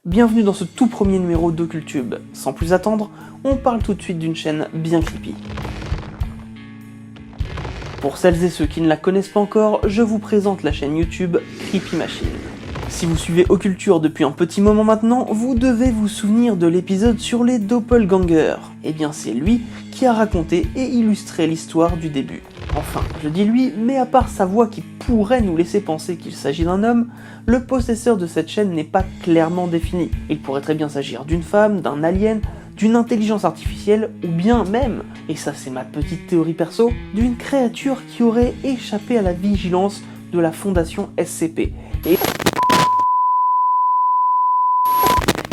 Bienvenue dans ce tout premier numéro d'Occultube. Sans plus attendre, on parle tout de suite d'une chaîne bien creepy. Pour celles et ceux qui ne la connaissent pas encore, je vous présente la chaîne YouTube Creepy Machine. Si vous suivez Occulture depuis un petit moment maintenant, vous devez vous souvenir de l'épisode sur les doppelgangers. Eh bien c'est lui qui a raconté et illustré l'histoire du début. Enfin, je dis lui, mais à part sa voix qui pourrait nous laisser penser qu'il s'agit d'un homme, le possesseur de cette chaîne n'est pas clairement défini. Il pourrait très bien s'agir d'une femme, d'un alien, d'une intelligence artificielle, ou bien même, et ça c'est ma petite théorie perso, d'une créature qui aurait échappé à la vigilance de la fondation SCP. Et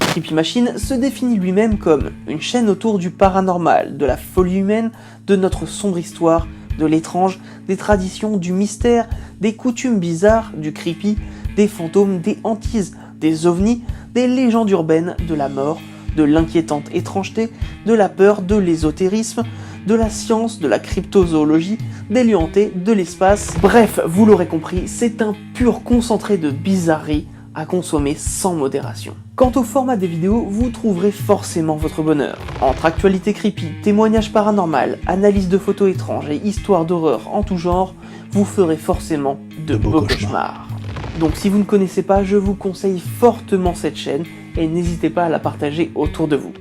Creepy Machine se définit lui-même comme une chaîne autour du paranormal, de la folie humaine, de notre sombre histoire, de l'étrange, des traditions, du mystère, des coutumes bizarres, du creepy, des fantômes, des hantises, des ovnis, des légendes urbaines, de la mort, de l'inquiétante étrangeté, de la peur, de l'ésotérisme, de la science, de la cryptozoologie, des lieux hantés, de l'espace. Bref, vous l'aurez compris, c'est un pur concentré de bizarreries à consommer sans modération. Quant au format des vidéos, vous trouverez forcément votre bonheur. Entre actualité creepy, témoignages paranormal, analyse de photos étranges et histoires d'horreur en tout genre, vous ferez forcément de beaux cauchemars. Donc si vous ne connaissez pas, je vous conseille fortement cette chaîne et n'hésitez pas à la partager autour de vous.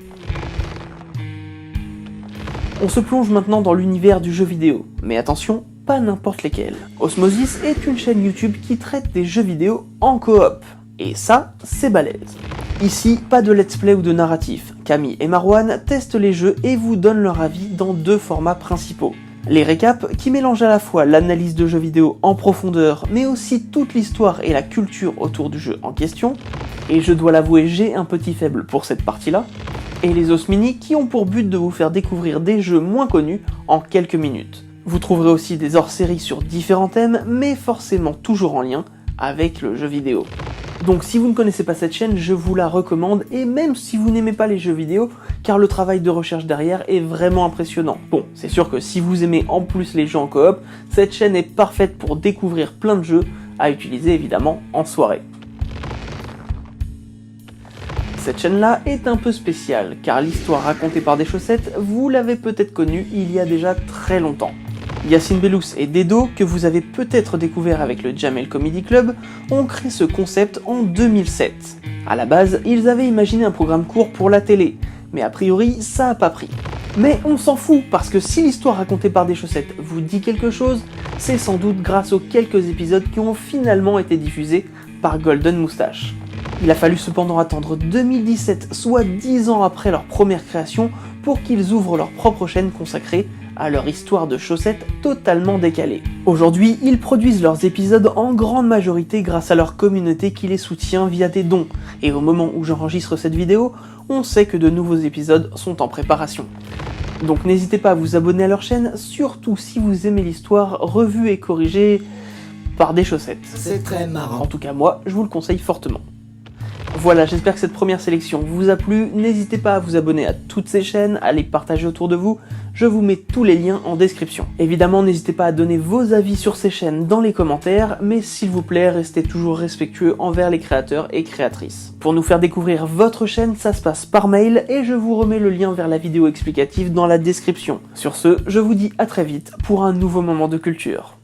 On se plonge maintenant dans l'univers du jeu vidéo, mais attention, pas n'importe lesquels. Osmosis est une chaîne YouTube qui traite des jeux vidéo en coop. Et ça, c'est balèze. Ici, pas de let's play ou de narratif. Camille et Marwan testent les jeux et vous donnent leur avis dans deux formats principaux. Les récaps, qui mélangent à la fois l'analyse de jeux vidéo en profondeur, mais aussi toute l'histoire et la culture autour du jeu en question. Et je dois l'avouer, j'ai un petit faible pour cette partie-là. Et les Osmini, qui ont pour but de vous faire découvrir des jeux moins connus en quelques minutes. Vous trouverez aussi des hors-séries sur différents thèmes, mais forcément toujours en lien avec le jeu vidéo. Donc si vous ne connaissez pas cette chaîne, je vous la recommande, et même si vous n'aimez pas les jeux vidéo, car le travail de recherche derrière est vraiment impressionnant. Bon, c'est sûr que si vous aimez en plus les jeux en coop, cette chaîne est parfaite pour découvrir plein de jeux, à utiliser évidemment en soirée. Cette chaîne-là est un peu spéciale, car l'histoire racontée par des chaussettes, vous l'avez peut-être connue il y a déjà très longtemps. Yacine Bellous et Dedo, que vous avez peut-être découvert avec le Jamel Comedy Club, ont créé ce concept en 2007. À la base, ils avaient imaginé un programme court pour la télé, mais a priori, ça a pas pris. Mais on s'en fout, parce que si l'histoire racontée par des chaussettes vous dit quelque chose, c'est sans doute grâce aux quelques épisodes qui ont finalement été diffusés par Golden Moustache. Il a fallu cependant attendre 2017, soit 10 ans après leur première création, pour qu'ils ouvrent leur propre chaîne consacrée à leur histoire de chaussettes totalement décalée. Aujourd'hui, ils produisent leurs épisodes en grande majorité grâce à leur communauté qui les soutient via des dons, et au moment où j'enregistre cette vidéo, on sait que de nouveaux épisodes sont en préparation. Donc n'hésitez pas à vous abonner à leur chaîne, surtout si vous aimez l'histoire revue et corrigée par des chaussettes. C'est très marrant. En tout cas moi, je vous le conseille fortement. Voilà, j'espère que cette première sélection vous a plu, n'hésitez pas à vous abonner à toutes ces chaînes, à les partager autour de vous, je vous mets tous les liens en description. Évidemment, n'hésitez pas à donner vos avis sur ces chaînes dans les commentaires, mais s'il vous plaît, restez toujours respectueux envers les créateurs et créatrices. Pour nous faire découvrir votre chaîne, ça se passe par mail, et je vous remets le lien vers la vidéo explicative dans la description. Sur ce, je vous dis à très vite pour un nouveau moment de culture.